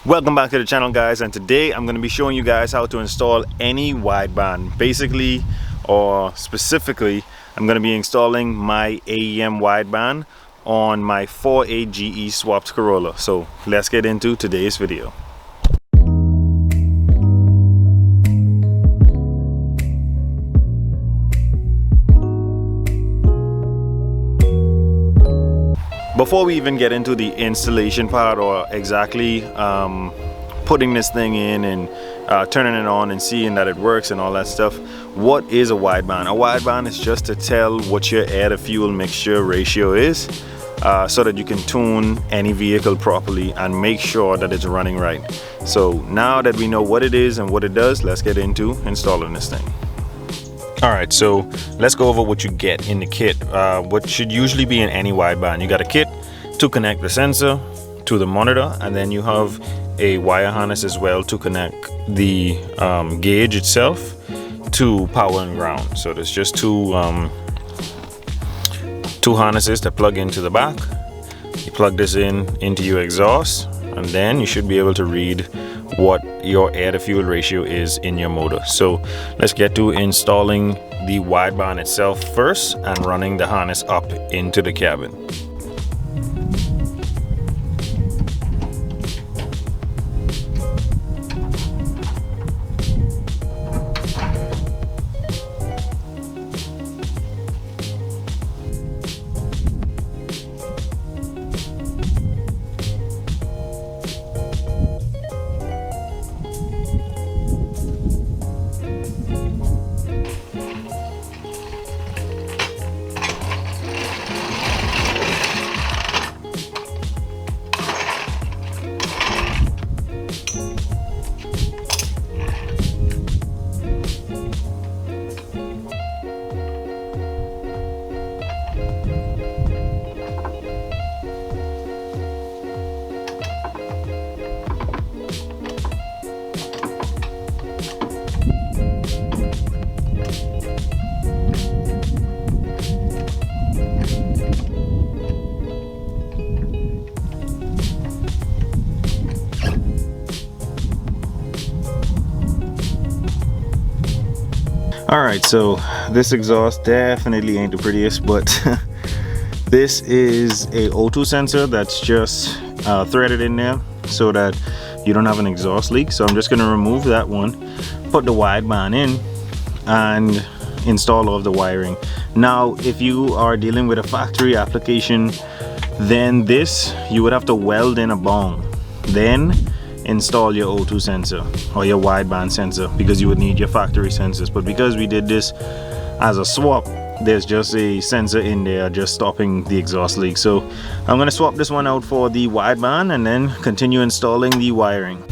Welcome back to the channel, guys, and today I'm going to be showing you guys how to install any wideband. Basically, or specifically, I'm going to be installing my AEM wideband on my 4.8 GE swapped Corolla. So let's get into today's video. Before we even get into the installation part, or exactly putting this thing in and turning it on and seeing that it works and all that stuff, what is a wideband? A wideband is just to tell what your air to fuel mixture ratio is, so that you can tune any vehicle properly and make sure that it's running right. So now that we know what it is and what it does, let's get into installing this thing. Alright, so let's go over what you get in the kit. What should usually be in any wideband. You got a kit to connect the sensor to the monitor, and then you have a wire harness as well to connect the gauge itself to power and ground. So there's just two harnesses that plug into the back. You plug this into your exhaust, and then you should be able to read what your air to fuel ratio is in your motor. So let's get to installing the wideband itself first and running the harness up into the cabin. Alright, so this exhaust definitely ain't the prettiest, but this is a O2 sensor that's just threaded in there so that you don't have an exhaust leak. So I'm just going to remove that one, put the wideband in, and install all of the wiring. Now, if you are dealing with a factory application, then this you would have to weld in a bong, then install your O2 sensor or your wideband sensor, because you would need your factory sensors. But because we did this as a swap, there's just a sensor in there just stopping the exhaust leak. So I'm going to swap this one out for the wideband and then continue installing the wiring.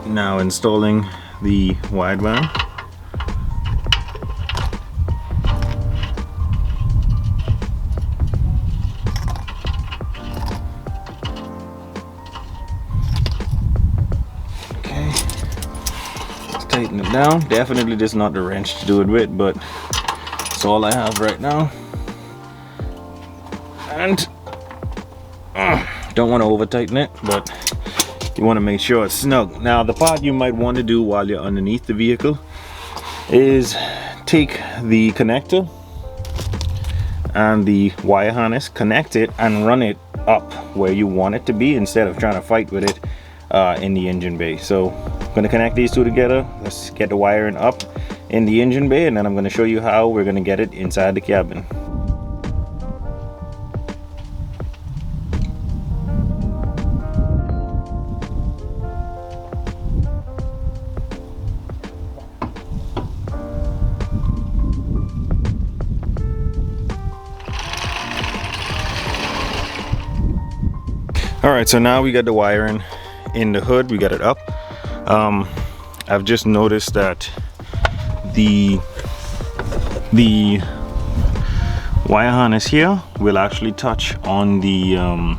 Now installing the wideband. Okay, let's tighten it down. Definitely just not the wrench to do it with, but it's all I have right now. And don't want to over tighten it, but you want to make sure it's snug. Now, the part you might want to do while you're underneath the vehicle is take the connector and the wire harness, connect it and run it up where you want it to be instead of trying to fight with it in the engine bay. So I'm going to connect these two together. Let's get the wiring up in the engine bay, and then I'm going to show you how we're going to get it inside the cabin. All right, so now we got the wiring in the hood, we got it up. I've just noticed that the wire harness here will actually touch on the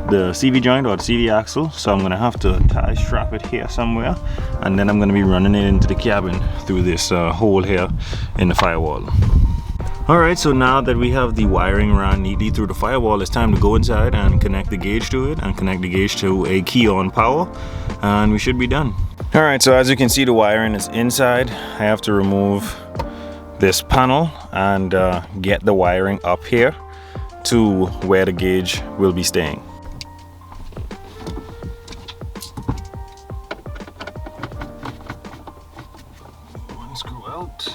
CV joint or the CV axle, so I'm gonna have to tie strap it here somewhere, and then I'm gonna be running it into the cabin through this hole here in the firewall. Alright, so now that we have the wiring run neatly through the firewall, it's time to go inside and connect the gauge to it and connect the gauge to a key on power, and we should be done. Alright, so as you can see, the wiring is inside. I have to remove this panel and get the wiring up here to where the gauge will be staying. One screw out.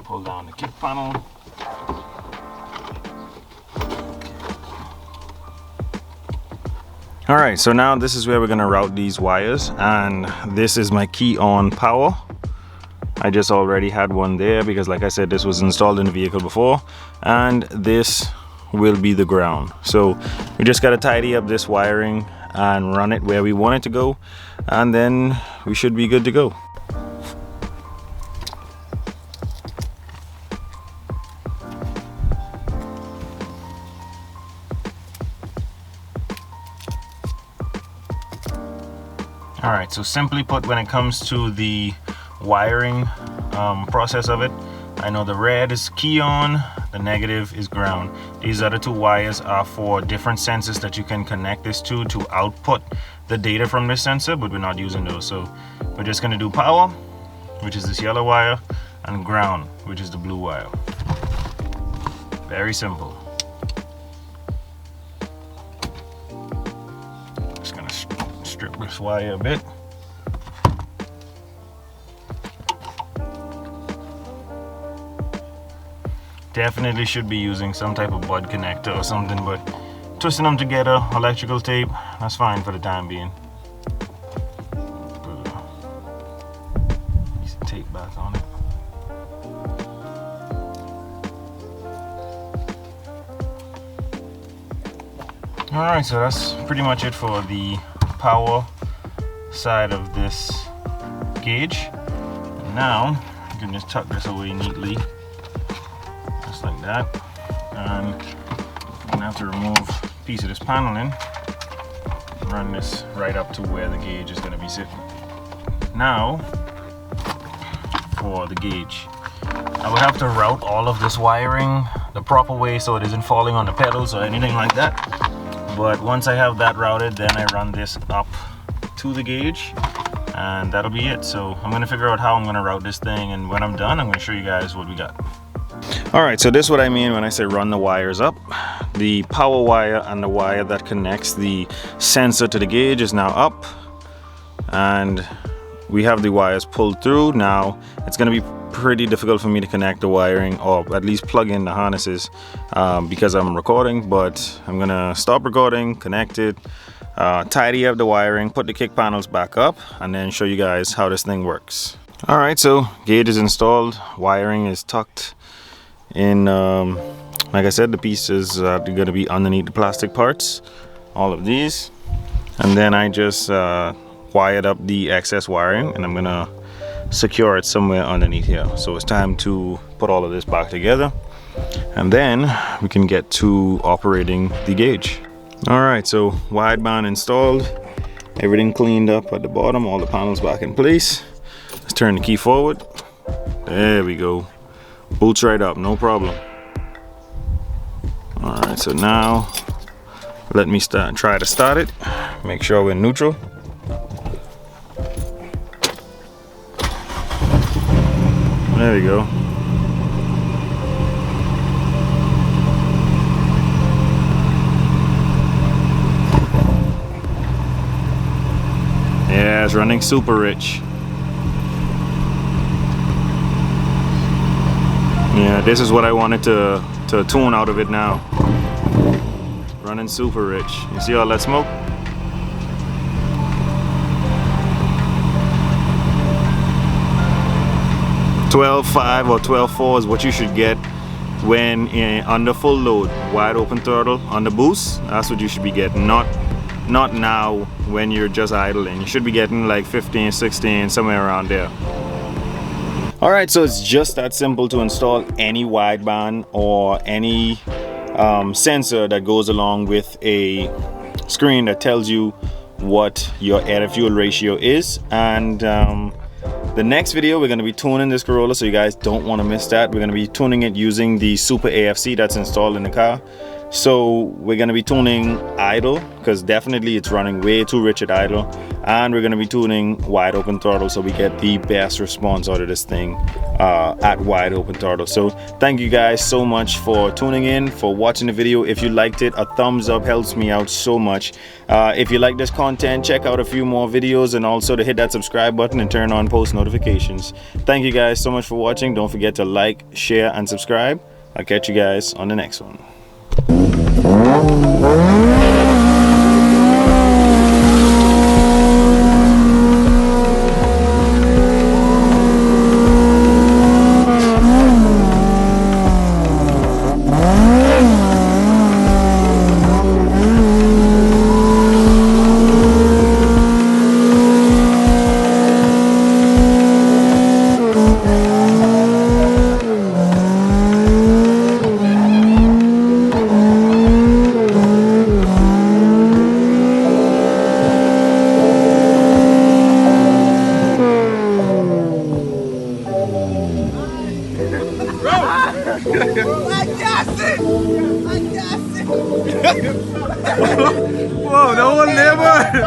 Pull down the kick panel. Alright, so now this is where we're going to route these wires, and this is my key on power. I just already had one there because, like I said, this was installed in the vehicle before, and this will be the ground. So we just got to tidy up this wiring and run it where we want it to go, and then we should be good to go. Alright, so simply put, when it comes to the wiring process of it, I know the red is key on, the negative is ground. These other two wires are for different sensors that you can connect this to output the data from this sensor, but we're not using those. So we're just going to do power, which is this yellow wire, and ground, which is the blue wire. Very simple. Just going to strip this wire a bit. Definitely should be using some type of bud connector or something, but twisting them together, electrical tape, that's fine for the time being. Put a piece of tape back on it. Alright, so that's pretty much it for the power side of this gauge. And now you can just tuck this away neatly, just like that. And I'm gonna have to remove a piece of this paneling, run this right up to where the gauge is gonna be sitting. Now for the gauge, I would have to route all of this wiring the proper way so it isn't falling on the pedals or anything like that. But once I have that routed, then I run this up to the gauge, and that'll be it. So I'm gonna figure out how I'm gonna route this thing, and when I'm done, I'm gonna show you guys what we got. Alright, so this is what I mean when I say run the wires up. The power wire and the wire that connects the sensor to the gauge is now up, and we have the wires pulled through. Now it's gonna be pretty difficult for me to connect the wiring, or at least plug in the harnesses, because I'm recording, but I'm gonna stop recording, connect it, tidy up the wiring, put the kick panels back up, and then show you guys how this thing works. Alright, so gauge is installed, wiring is tucked in. Like I said, the pieces are gonna be underneath the plastic parts, all of these, and then I just wired up the excess wiring, and I'm gonna secure it somewhere underneath here. So it's time to put all of this back together, and then we can get to operating the gauge. Alright, so wideband installed, everything cleaned up at the bottom, all the panels back in place. Let's turn the key forward. There we go. Boots right up, no problem. Alright, so now let me try to start it. Make sure we're neutral. There we go. Yeah, it's running super rich. Yeah, this is what I wanted to tune out of it now. Running super rich. You see all that smoke? 12.5 or 12.4 is what you should get when under full load, wide open throttle, under boost. That's what you should be getting, not now when you're just idling. You should be getting like 15, 16, somewhere around there. Alright, so it's just that simple to install any wideband or any sensor that goes along with a screen that tells you what your air to fuel ratio is. And the next video, we're going to be tuning this Corolla, so you guys don't want to miss that. We're going to be tuning it using the Super AFC that's installed in the car. So we're going to be tuning idle, because definitely it's running way too rich at idle, and we're going to be tuning wide open throttle so we get the best response out of this thing at wide open throttle. So thank you guys so much for tuning in, for watching the video. If you liked it, a thumbs up helps me out so much. If you like this content, check out a few more videos, and also to hit that subscribe button and turn on post notifications. Thank you guys so much for watching. Don't forget to like, share, and subscribe. I'll catch you guys on the next one. Whoa, the whole neighborhood!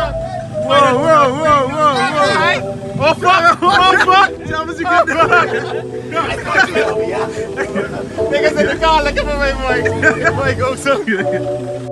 Whoa! Oh fuck! Oh fuck! That was a good dog! Niggas in the car looking for my boy. Boy, go so good.